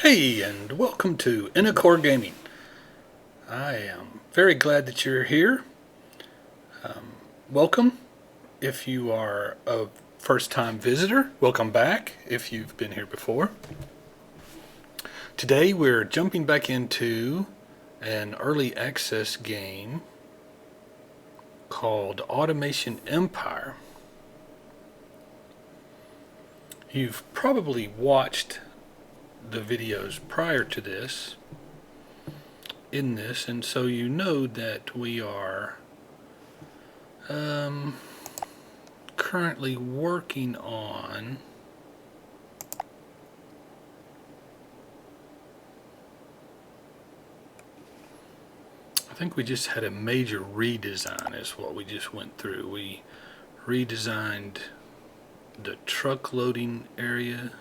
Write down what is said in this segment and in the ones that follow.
Hey, and welcome to Core Gaming. I am very glad that you're here. Welcome. If you are a first-time visitor, welcome back if you've been here before. Today we're jumping back into an early access game called Automation Empire. You've probably watched the videos prior to this and so you know that we are currently working on I think we just had a major redesign is what we just went through. We redesigned the truck loading area.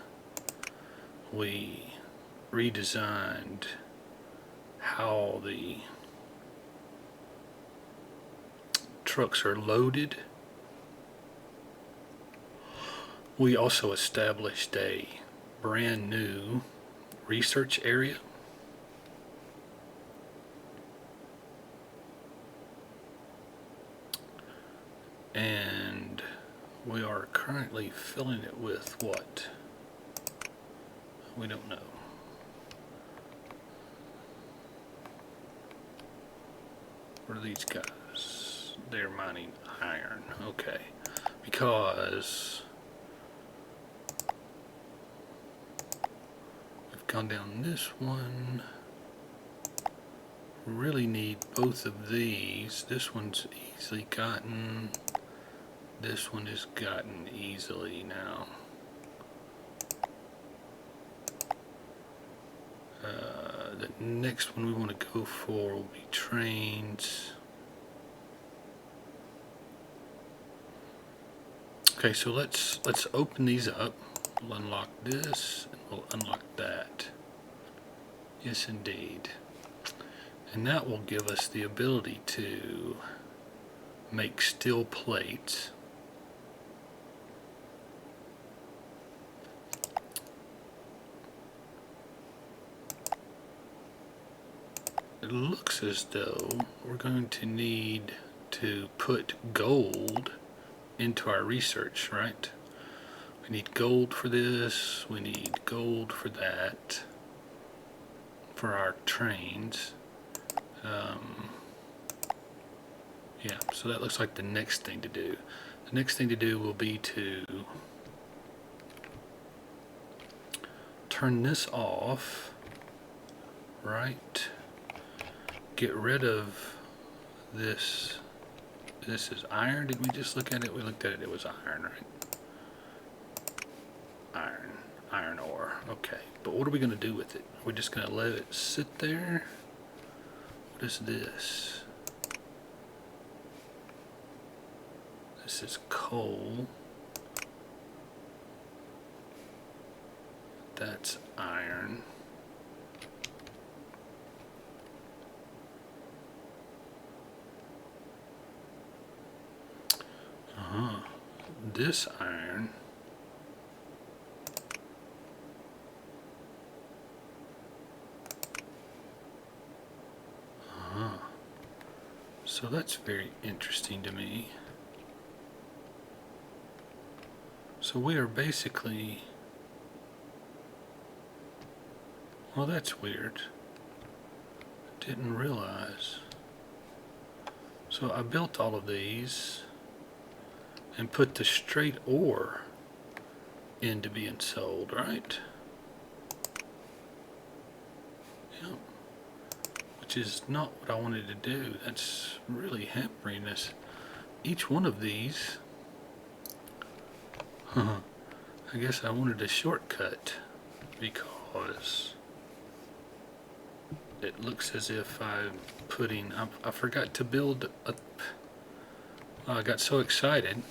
We redesigned how the trucks are loaded. We also established a brand new research area. And we are currently filling it with what? We don't know. What are these guys? They're mining iron. Okay. Because we've gone down this one. Really need both of these. This one's easily gotten. This one is gotten easily now. The next one we want to go for will be trains. Okay, so let's open these up. We'll unlock this and we'll unlock that. Yes, indeed. And that will give us the ability to make steel plates. It looks as though we're going to need to put gold into our research, right? We need gold for this, we need gold for that, for our trains. Yeah, so that looks like the next thing to do. The next thing to do will be to turn this off, right? Get rid of this. This is iron. Did we just look at it? We looked at it. It was iron, right? Iron ore. Okay. But what are we going to do with it? We're just going to let it sit there. What is this? This is coal. That's iron. This iron so that's very interesting to me. So we are basically, well, that's weird. Didn't realize. So I built all of these and put the straight ore into being sold, right? Yep. Which is not what I wanted to do. That's really hampering us. Each one of these, I guess I wanted a shortcut because it looks as if I'm putting, I forgot to build a, I got so excited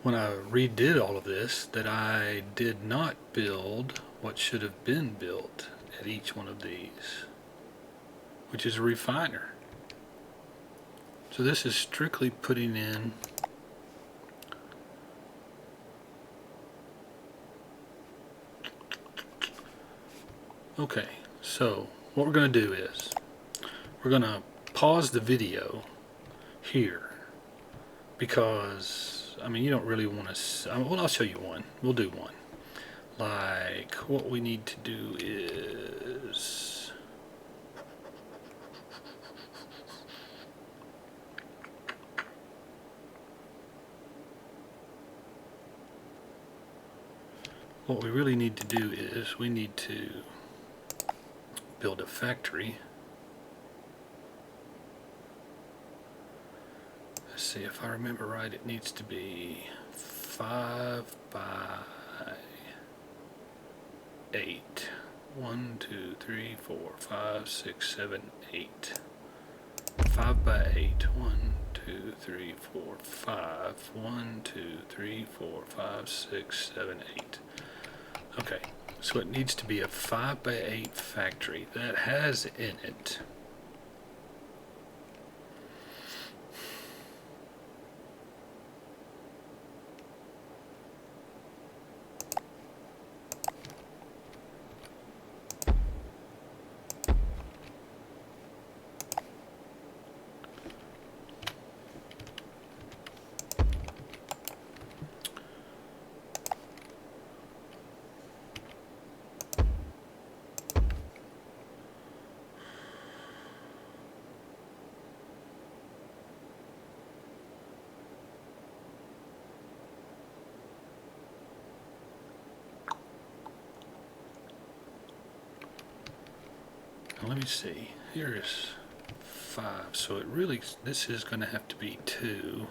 when I redid all of this that I did not build what should have been built at each one of these, which is a refiner. So this is strictly putting in Okay, so what we're going to do is we're going to pause the video here because, I mean, you don't really want to, well, I'll show you one. We'll do one. Like, what we need to do is, what we really need to do is we need to build a factory. Let's see, if I remember right, it needs to be 5 by 8. 1, 2, 3, 4, 5, 6, 7, 8. 5 by 8. 1, 2, 3, 4, 5. 1, 2, 3, 4, 5, 6, 7, 8. Okay, so it needs to be a 5 by 8 factory that has in it let me see, here's 5, so it really, this is going to have to be 2.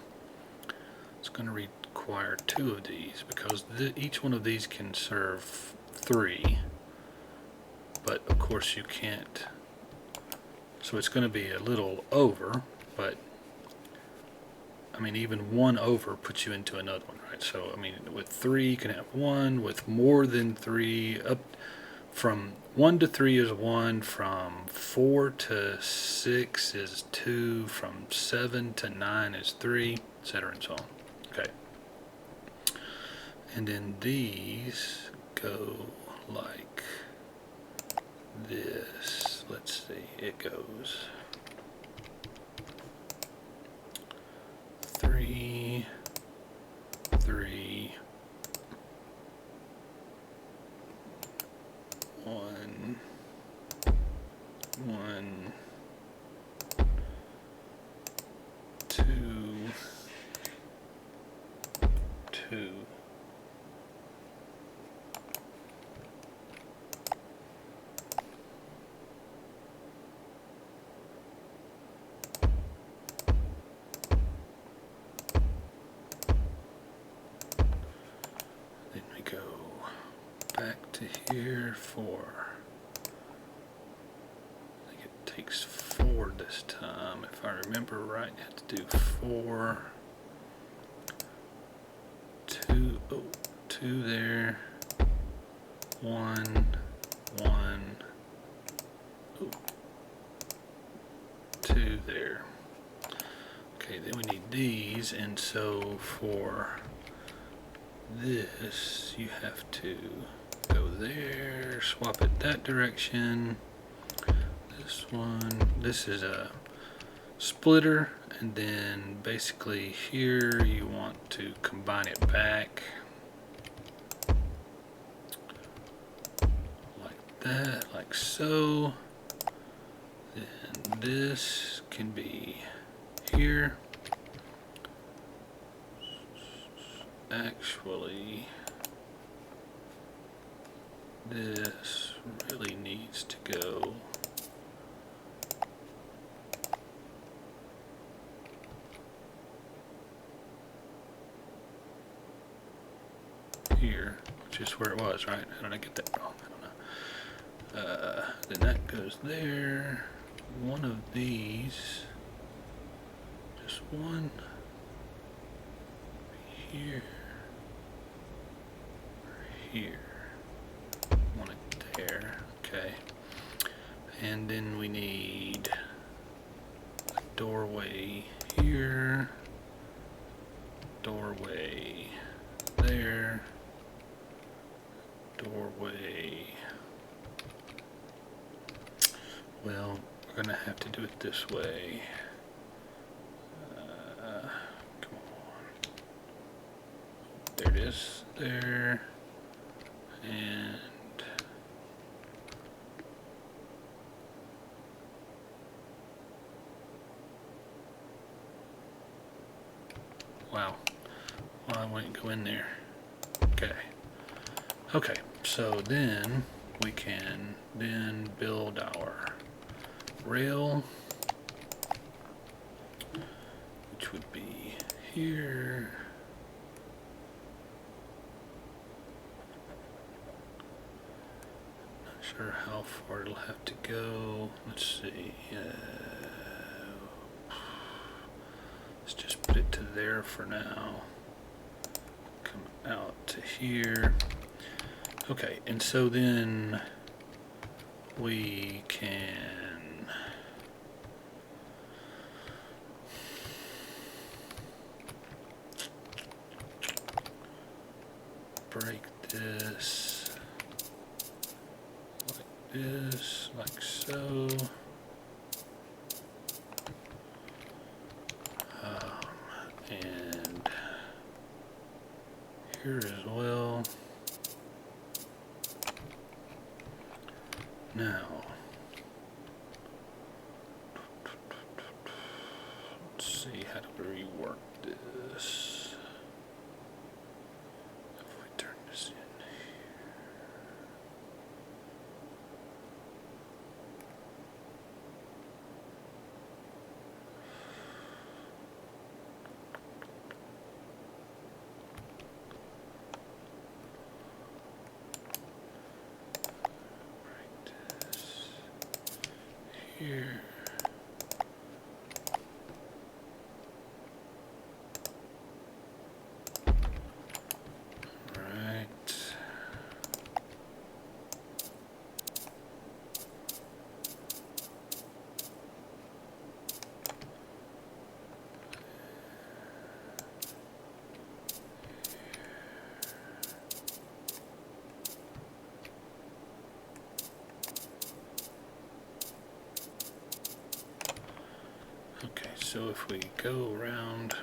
It's going to require 2 of these because each one of these can serve 3, but of course you can't, so it's going to be a little over, but I mean, even 1 over puts you into another one, right? So I mean, with 3 you can have 1, with more than 3, up from 1 to 3 is 1, from 4 to 6 is 2, from 7 to 9 is 3, etc. and so on. Okay. And then these go like this. Let's see, it goes 3, 3, 1, 1, 2, 2. Then we go back to here for, I think it takes 4 this time. If I remember right, I have to do 4, 2, oh, 2 there, 1, 1, oh, 2 there. Okay, then we need these, and so for this you have to go there, swap it that direction. This one, this is a splitter, and then basically here you want to combine it back like that, like so. Then this can be here. Actually, this really needs to go here, which is where it was, right? How did I get that wrong? I don't know. Then that goes there. One of these, just one here, here, want it there, okay. And then we need a doorway here, doorway there, doorway Well, we're gonna have to do it this way. Come on. There it is. There. And wow. Well, I won't go in there. Okay. Okay. So then we can then build our rail, which would be here. Not sure how far it'll have to go. Let's see. Let's just put it to there for now. Come out to here. Okay, and so then we can break this like this, like so. And here as well. Now, let's see, how do we rework this? If we turn this in here. Right. Okay, so if we go around,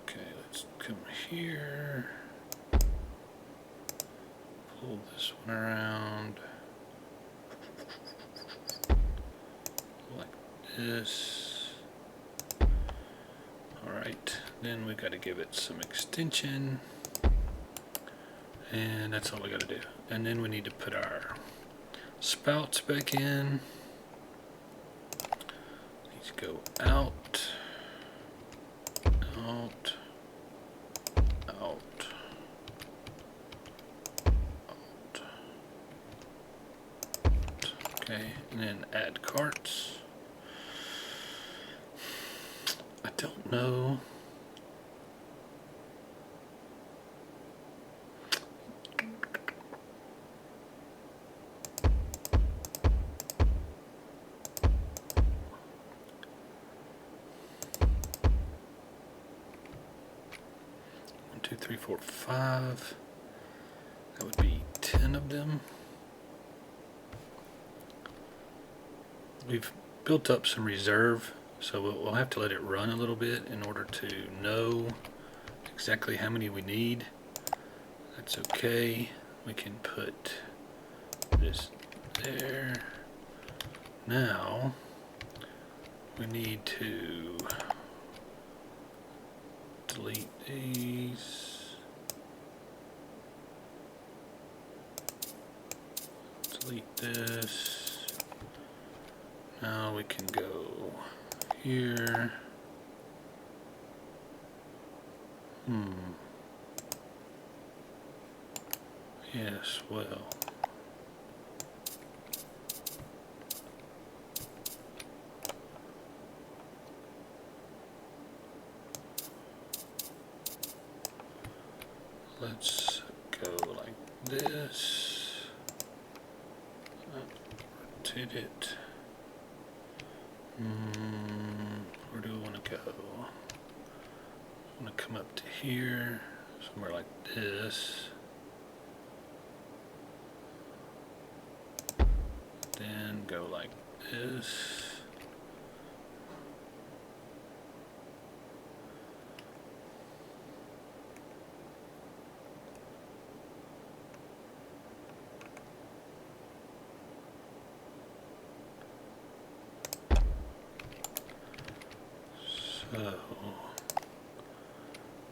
okay, let's come here, pull this one around like this. Alright, then we got to give it some extension, and that's all we got to do. And then we need to put our spouts back in. These go out, out, out, out. Okay, and then add carts. I don't know. One, two, three, four, five. That would be 10 of them. We've built up some reserve, so we'll have to let it run a little bit in order to know exactly how many we need. That's okay. We can put this there. Now we need to delete these. Delete this. Now we can go here, Yes, well. Let's go like this. Rotate it. Where do I want to go? I want to come up to here, somewhere like this. Then go like this. So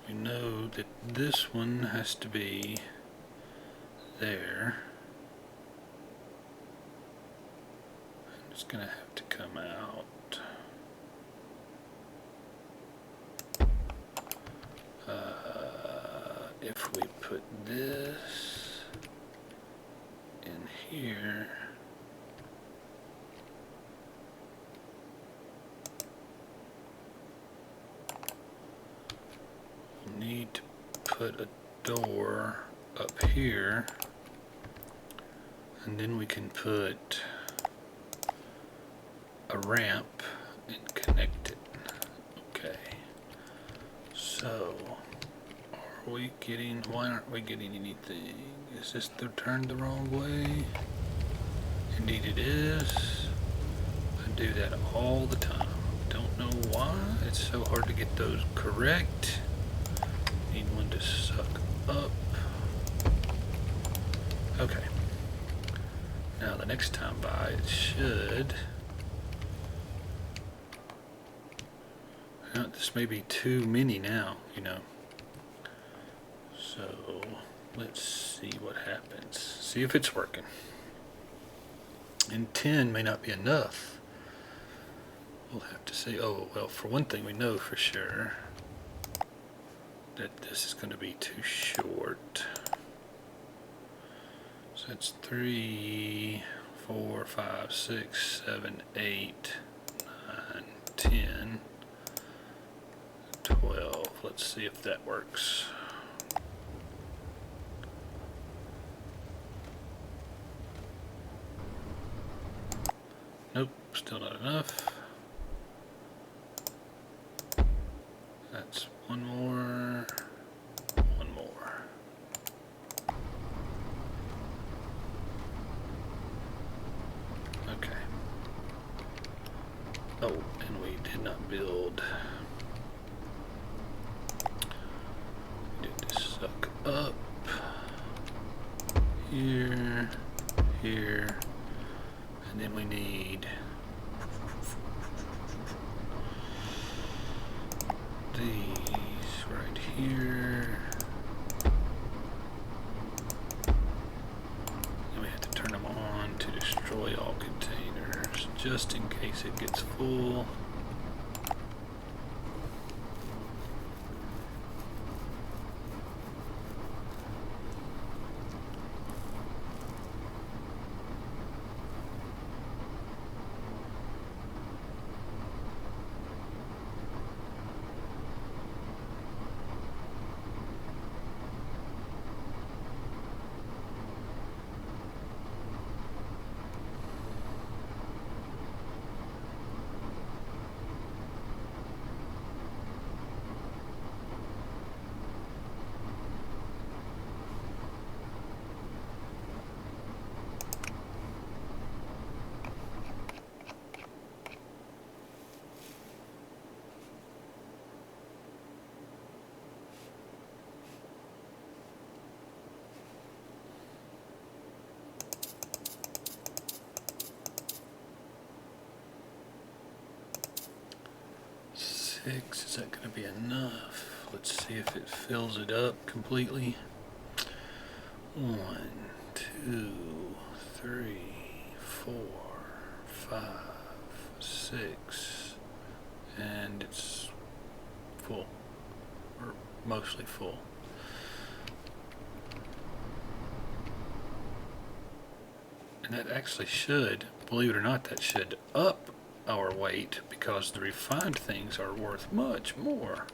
we know that this one has to be there. And it's going to have to come out. If we put this in here, we need to put a door up here, and then we can put a ramp and connect it. Okay, so are we getting, why aren't we getting anything? Is this turned the wrong way? Indeed it is. I do that all the time. Don't know why. It's so hard to get those correct. Need one to suck up. Okay. Now the next time by it should. Now, this may be too many now, you know. So let's see what happens. See if it's working. And 10 may not be enough. We'll have to say, oh, well, for one thing, we know for sure that this is going to be too short. So that's 3, 4, 5, 6, 7, 8, 9, 10, 12. Let's see if that works. Nope, still not enough. That's one more. One more. Okay. Oh, and we did not build. We did this suck up. Here. Here. And then we need these right here. Then we have to turn them on to destroy all containers, just in case it gets full. Is that going to be enough? Let's see if it fills it up completely. 1, 2, 3, 4, 5, 6, and it's full. Or mostly full. And that actually should, believe it or not, that should up our weight because the refined things are worth much more.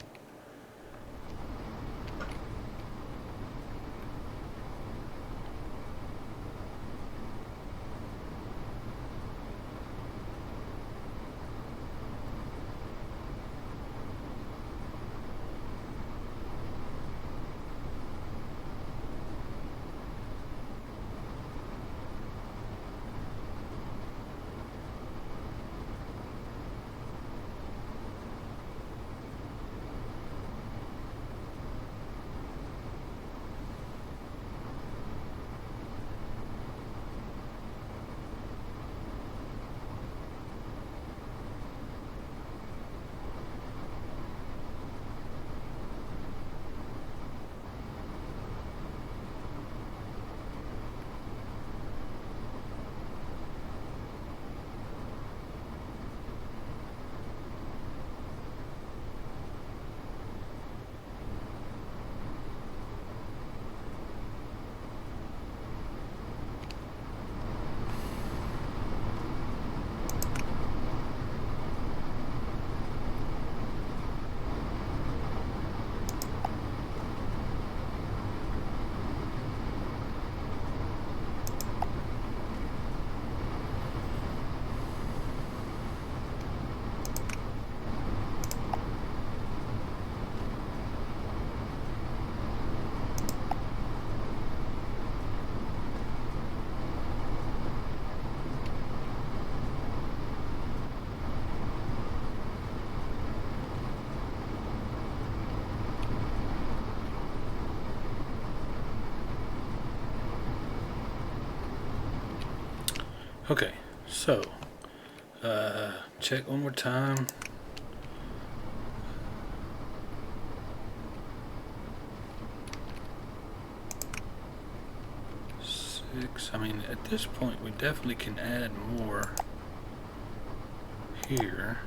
Okay, so check one more time. I mean, at this point we definitely can add more here.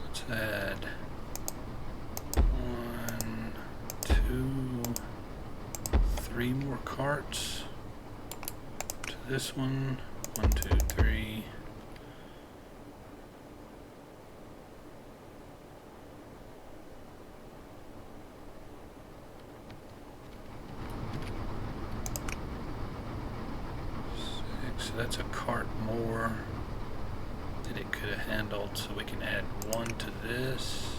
Let's add 1, 2, 3 more carts to this one. 1, 2, 3. So that's a cart more that it could have handled, so we can add 1 to this.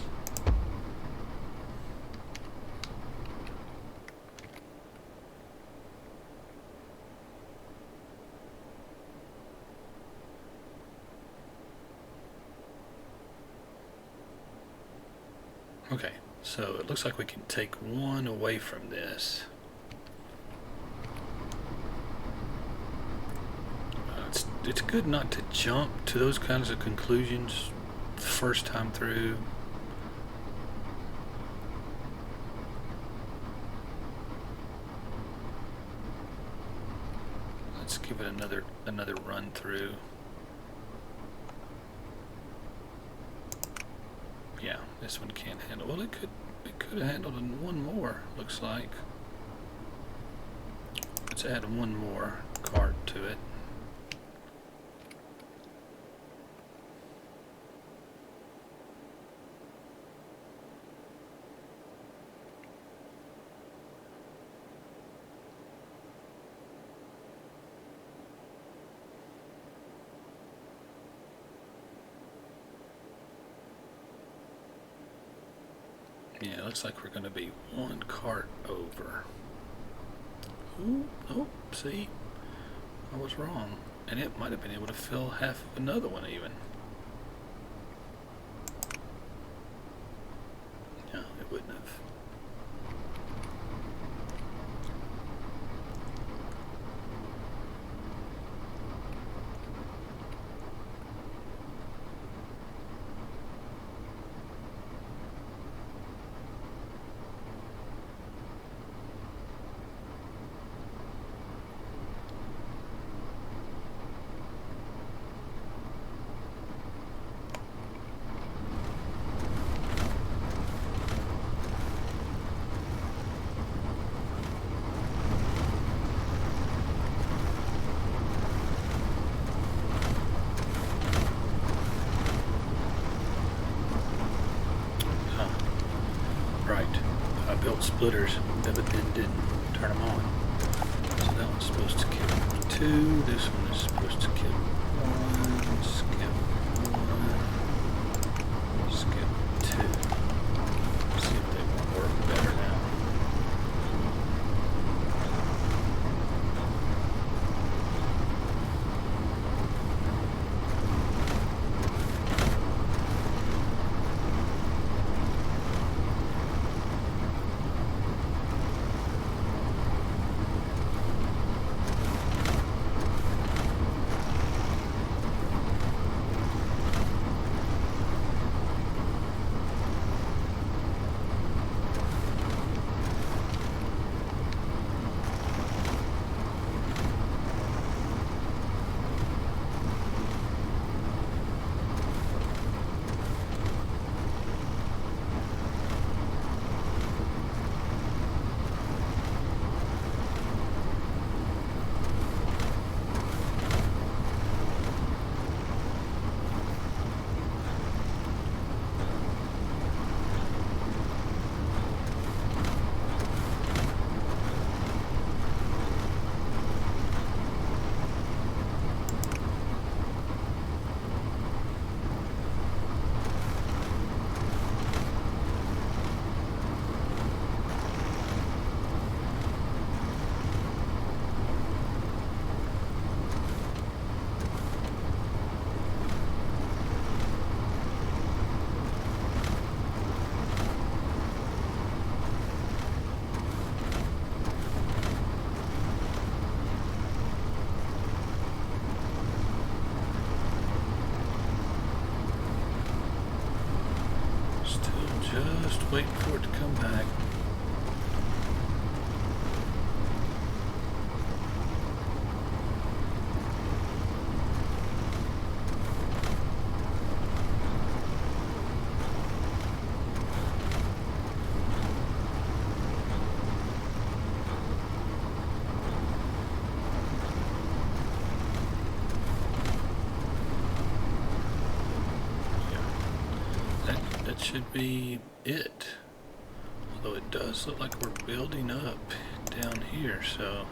Okay, so it looks like we can take 1 away from this. It's good not to jump to those kinds of conclusions the first time through. Let's give it another run through. Yeah, this one can't handle. Well, it could have handled 1 more. Looks like. Let's add 1 more cart to it. Yeah, it looks like we're going to be 1 cart over. Ooh, oh, see? I was wrong. And it might have been able to fill half of another one even. No, it wouldn't have. splitters, but then didn't turn them on. So that one's supposed to kill 2. This one is supposed to kill 1. Skip 1. Skip 2. Let's see if they will work better now. Just waiting for it to come back. That should be it. Although it does look like we're building up down here, so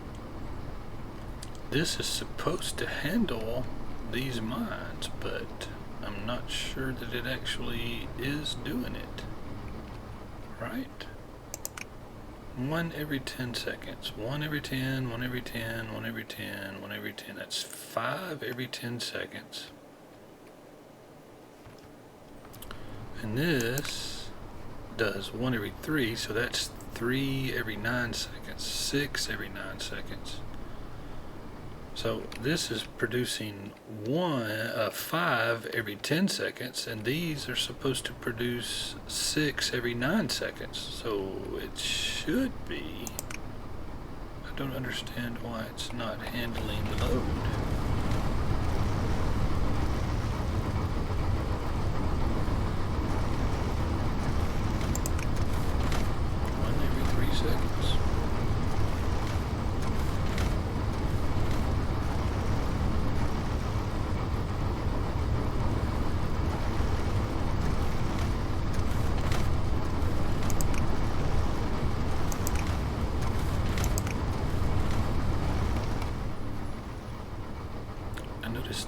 this is supposed to handle these mines, but I'm not sure that it actually is doing it. Right? 1 every 10 seconds. 1 every 10, 1 every 10, 1 every 10, 1 every 10. That's 5 every 10 seconds. And this does 1 every 3, so that's 3 every 9 seconds, 6 every 9 seconds. So this is producing 5 every 10 seconds, and these are supposed to produce 6 every 9 seconds. So it should be. I don't understand why it's not handling the load.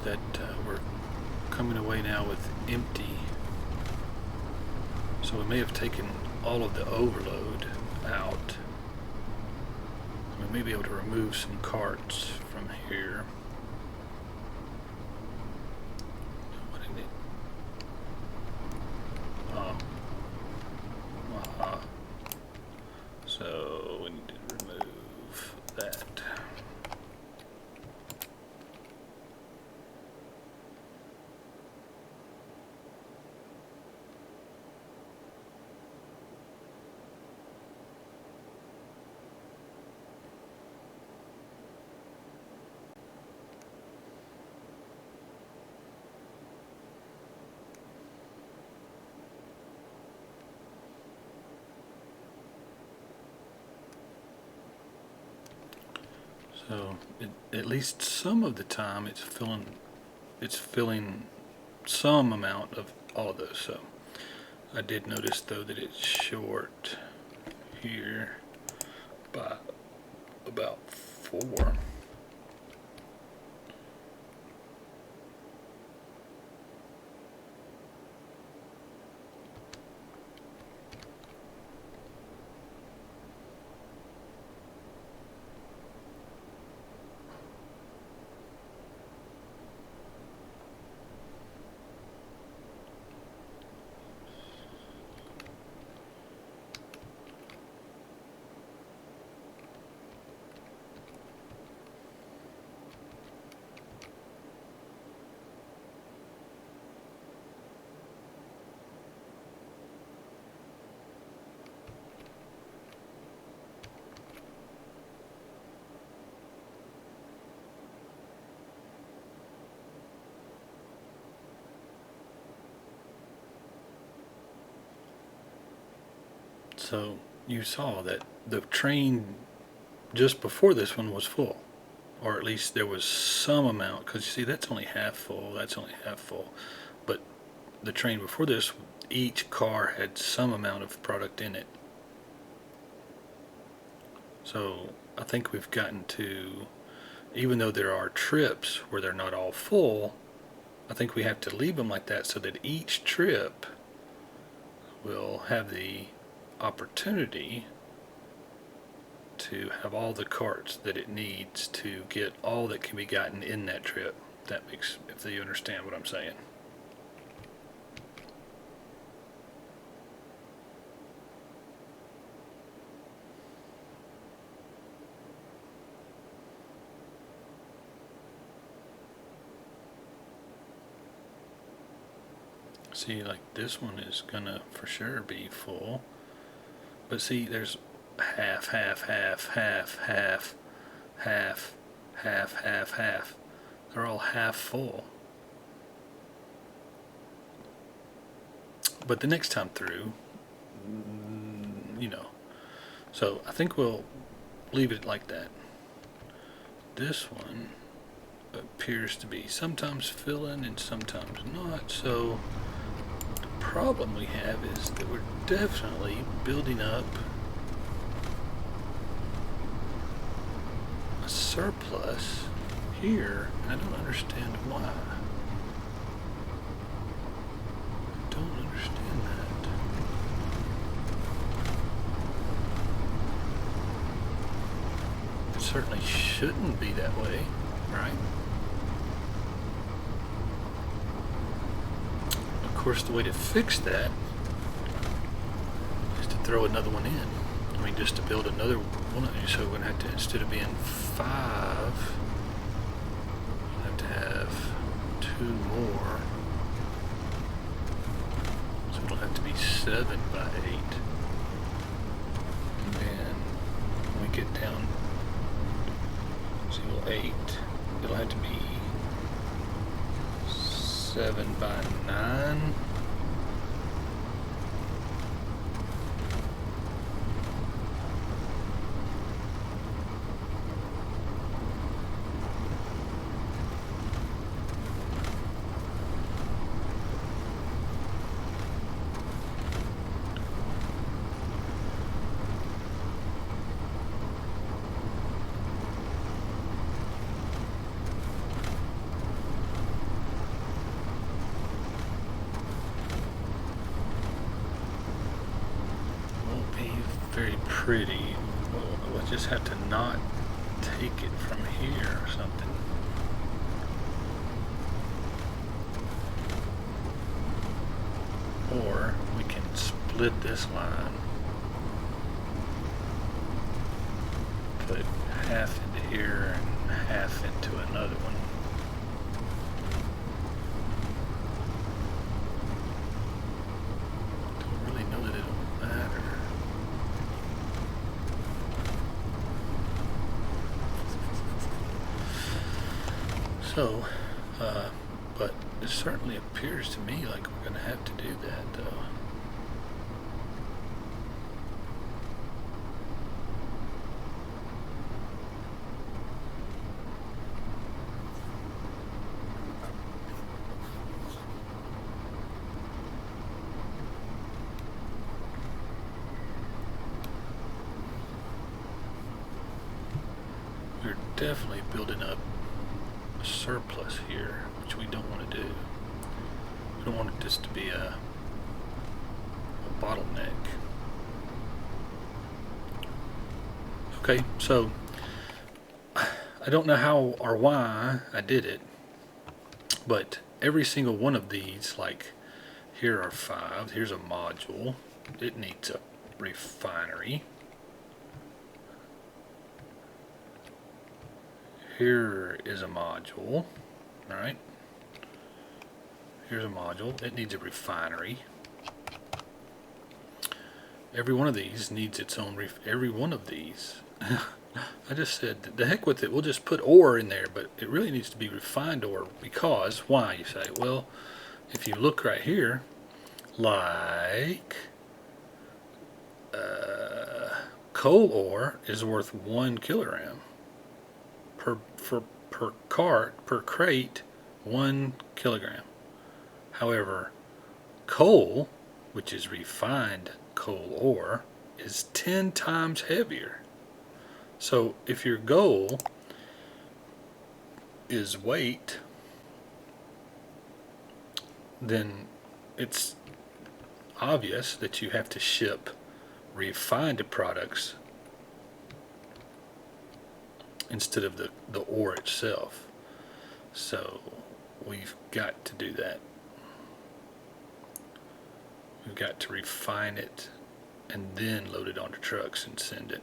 That we're coming away now with empty, so we may have taken all of the overload out. We may be able to remove some carts from here. What did it? So we need to remove that. So at least some of the time it's filling some amount of all of those. So I did notice though that it's short here by about 4. So you saw that the train just before this one was full, or at least there was some amount, because you see that's only half full, that's only half full, but the train before this, each car had some amount of product in it. So I think we've gotten to, even though there are trips where they're not all full, I think we have to leave them like that so that each trip will have the opportunity to have all the carts that it needs to get all that can be gotten in that trip. That makes, if you understand what I'm saying. See, like this one is gonna for sure be full, but see, there's half, half, half, half, half, half, half, half, half. They're all half full. But the next time through, you know, so I think we'll leave it like that. This one appears to be sometimes filling and sometimes not, so the problem we have is that we're definitely building up a surplus here, and I don't understand why. I don't understand that. It certainly shouldn't be that way, right? Of course, the way to fix that is to throw another one in. I mean, just to build another one. So we're going to have to, instead of being 5, we'll have to have 2 more. So it'll have to be 7 by 8. And then when we get down to 8, it'll have to be 7 by 9. Very pretty. We'll just have to not take it from here or something. Or we can split this line, put half into here and half into another one. Don't really know that it'll matter. So, but it certainly appears to me like we're going to have to do that, though. definitely building up a surplus here, which we don't want to do. We don't want this to be a bottleneck. Okay, so I don't know how or why I did it, but every single one of these, like here are 5, here's a module, it needs a refinery. Here is a module, alright, here's a module, it needs a refinery. Every one of these needs its own every one of these. I just said, the heck with it, we'll just put ore in there, but it really needs to be refined ore because, why, you say? Well, if you look right here, like, coal ore is worth 1 kilogram per crate, 1 kilogram. However, coal, which is refined coal ore, is 10 times heavier. So if your goal is weight, then it's obvious that you have to ship refined products instead of the ore itself. So we've got to do that. We've got to refine it and then load it onto trucks and send it.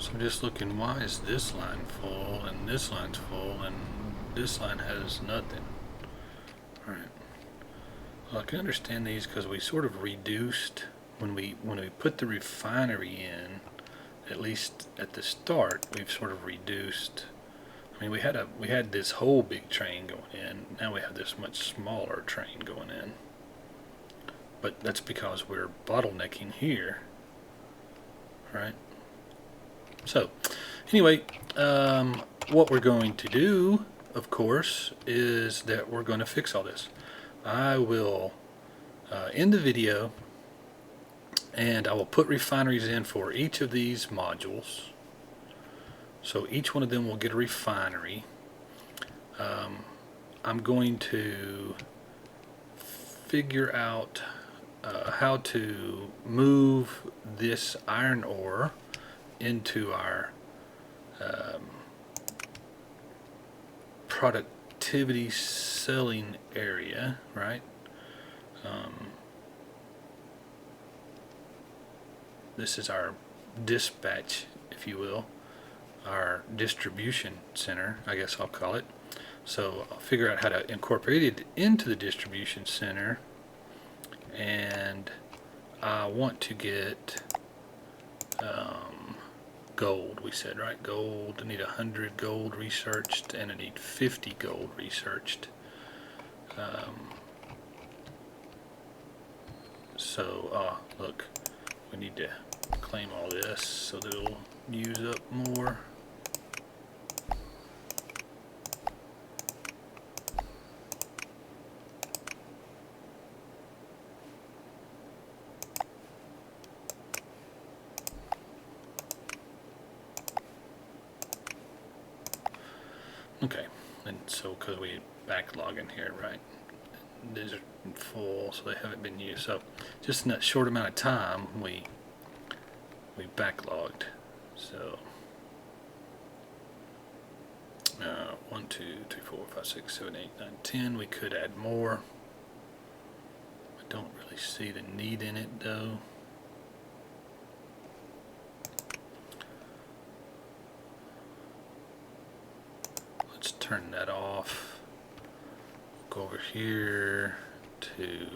So just looking, why is this line full and this line's full and this line has nothing? Alright. Well, I can understand these because we sort of reduced when we put the refinery in, at least at the start, we've sort of reduced. I mean, we had this whole big train going in. Now we have this much smaller train going in. But that's because we're bottlenecking here, right? So, anyway, what we're going to do, of course, is that we're going to fix all this. I will end the video, and I will put refineries in for each of these modules. So each one of them will get a refinery. I'm going to figure out how to move this iron ore into our productivity selling area, right? This is our dispatch, if you will, our distribution center, I guess I'll call it. So I'll figure out how to incorporate it into the distribution center, and I want to get gold, we said, right? Gold, I need 100 gold researched, and I need 50 gold researched. Look, we need to claim all this so that it'll use up more. Okay, and so because we backlog in here, right? These are full, so they haven't been used. So just in that short amount of time, we backlogged. So 1, 2, 3, 4, 5, 6, 7, 8, 9, 10. We could add more. don't really see the need in it though. Let's turn that off. Go over here to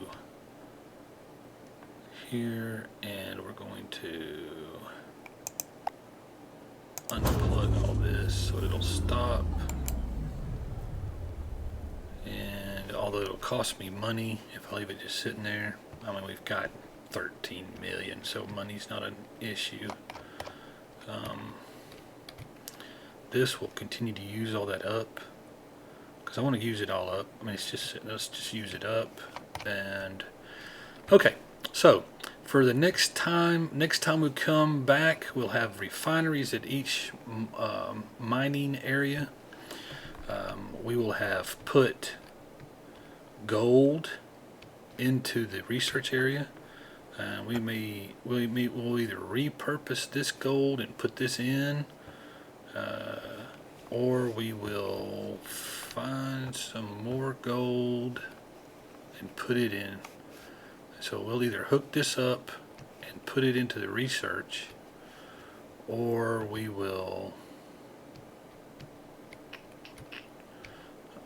here, and we're going to unplug all this so it'll stop. And although it'll cost me money if I leave it just sitting there, I mean, we've got 13 million, so money's not an issue. This will continue to use all that up because I want to use it all up. I mean, it's just, let's just use it up. And okay, so for the next time we come back, we'll have refineries at each mining area. We will have put gold into the research area. We'll either repurpose this gold and put this in, or we will find some more gold and put it in. So we'll either hook this up and put it into the research, or we will,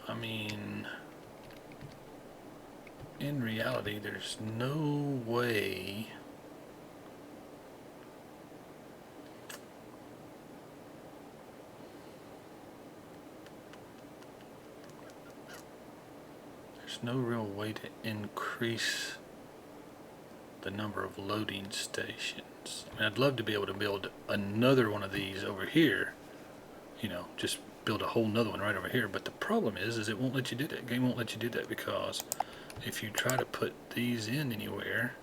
I mean, in reality, there's no way no real way to increase the number of loading stations. I mean, I'd love to be able to build another one of these over here, you know, just build a whole nother one right over here, but the problem is it won't let you do that. The game won't let you do that because if you try to put these in anywhere,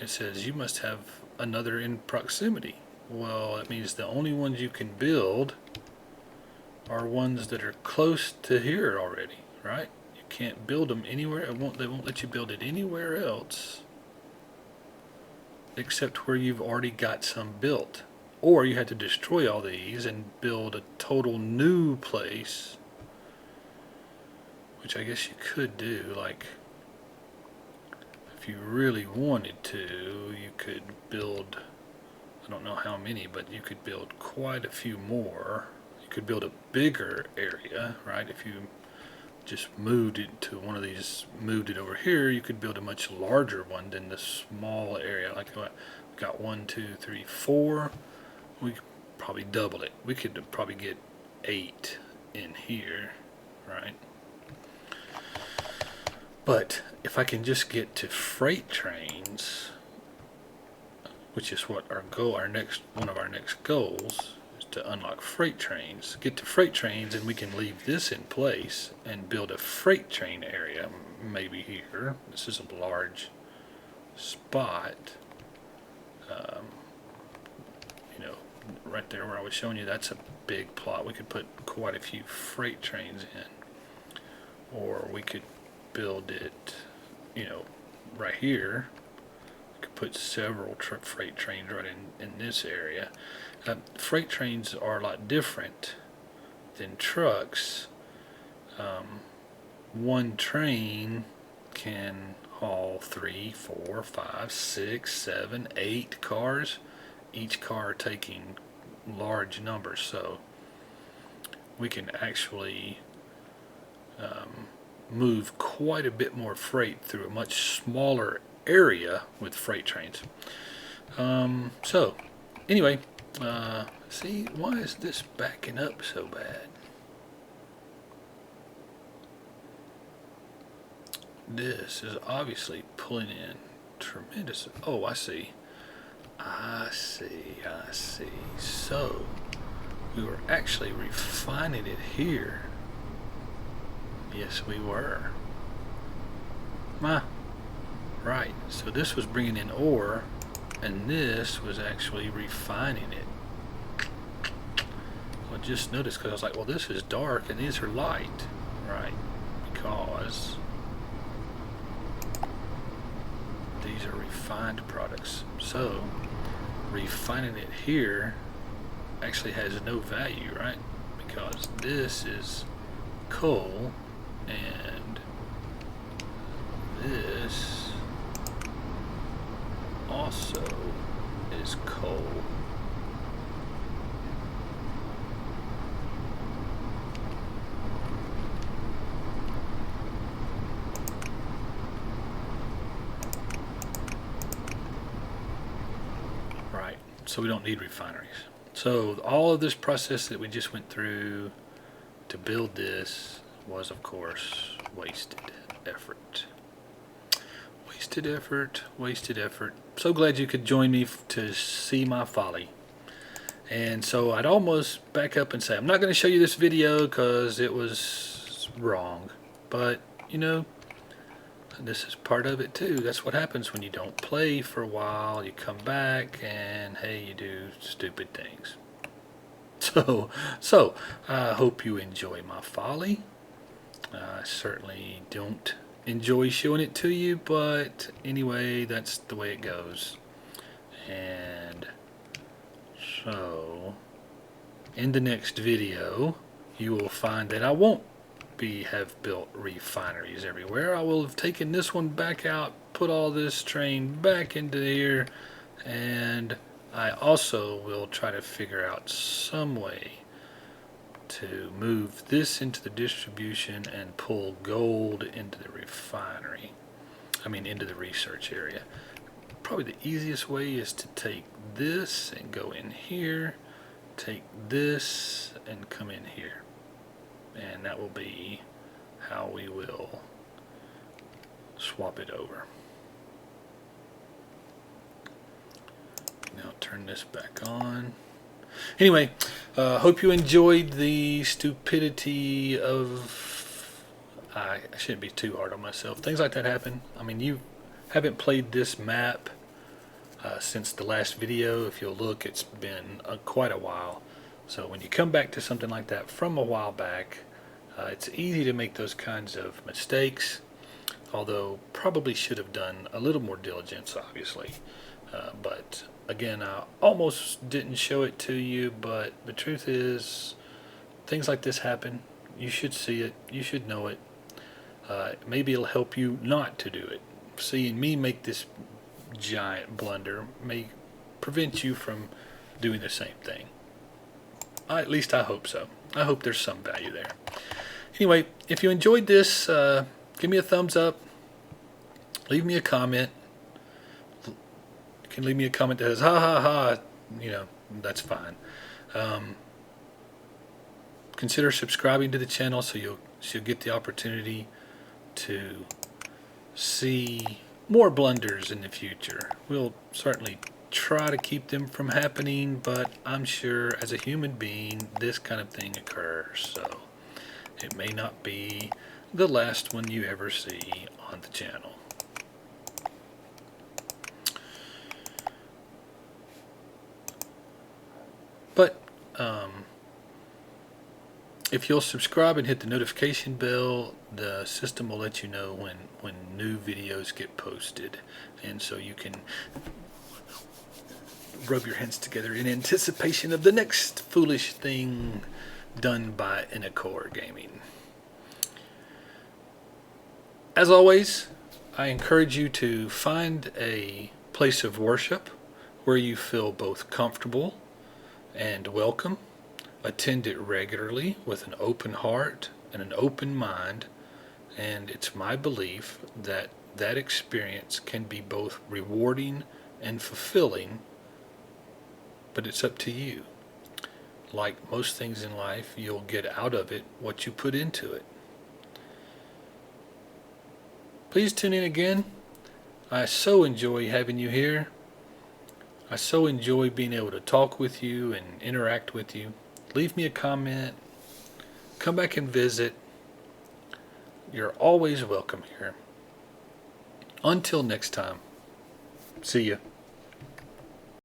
it says you must have another in proximity. Well, that means the only ones you can build are ones that are close to here already, right? You can't build them anywhere. They won't let you build it anywhere else except where you've already got some built. Or you had to destroy all these and build a total new place, which I guess you could do. Like, if you really wanted to, you could build, I don't know how many, but you could build quite a few more. You could build a bigger area, right? If you just moved it to one of these, moved it over here, you could build a much larger one than the small area. Like, we got 1, 2, 3, 4. We could probably double it. We could probably get 8 in here, right? But if I can just get to freight trains, which is what our goal, one of our next goals is to unlock freight trains. Get to freight trains, and we can leave this in place and build a freight train area, maybe here. This is a large spot. You know, right there where I was showing you, that's a big plot. We could put quite a few freight trains in, or we could build it, you know, right here. We could put several freight trains right in this area. Freight trains are a lot different than trucks. One train can haul 3, 4, 5, 6, 7, 8 cars, each car taking large numbers, so we can actually move quite a bit more freight through a much smaller area with freight trains. So anyway, see, why is this backing up so bad? This is obviously pulling in tremendous. Oh, I see. So we were actually refining it here. Yes, we were. Right. So this was bringing in ore, and this was actually refining it. I just noticed, because I was like, well, this is dark and these are light, right? Because these are refined products. So refining it here actually has no value, right? Because this is coal and this also is coal. Right, so we don't need refineries. So all of this process that we just went through to build this was, of course, wasted effort. Wasted effort, wasted effort. So glad you could join me to see my folly. And so I'd almost back up and say, I'm not going to show you this video because it was wrong. But, you know, this is part of it too. That's what happens when you don't play for a while. You come back and, hey, you do stupid things. So I hope you enjoy my folly. I certainly don't enjoy showing it to you, but anyway, that's the way it goes. And so in the next video you will find that I won't have built refineries everywhere. I will have taken this one back out, put all this train back into here, and I also will try to figure out some way to move this into the distribution and pull gold into the refinery. Into the research area. Probably the easiest way is to take this and go in here, take this and come in here. And that will be how we will swap it over. Now turn this back on. Anyway, hope you enjoyed the stupidity of... I shouldn't be too hard on myself. Things like that happen. You haven't played this map since the last video. If you'll look, it's been quite a while. So when you come back to something like that from a while back, it's easy to make those kinds of mistakes, although probably should have done a little more diligence, obviously. But again, I almost didn't show it to you, but the truth is, things like this happen. You should see it. You should know it. Maybe it'll help you not to do it. Seeing me make this giant blunder may prevent you from doing the same thing. At least I hope so. I hope there's some value there. Anyway, if you enjoyed this, give me a thumbs up. Leave me a comment. You can leave me a comment that says, ha ha ha. That's fine. Consider subscribing to the channel so you'll get the opportunity to see more blunders in the future. We'll certainly try to keep them from happening, but I'm sure as a human being this kind of thing occurs, so it may not be the last one you ever see on the channel. But if you'll subscribe and hit the notification bell, the system will let you know when new videos get posted, and so you can rub your hands together in anticipation of the next foolish thing done by Inacore Gaming. As always, I encourage you to find a place of worship where you feel both comfortable and welcome. Attend it regularly with an open heart and an open mind, and it's my belief that that experience can be both rewarding and fulfilling, but it's up to you. Like most things in life, you'll get out of it what you put into it. Please tune in again. I so enjoy having you here. I so enjoy being able to talk with you and interact with you. Leave me a comment. Come back and visit. You're always welcome here. Until next time, see ya.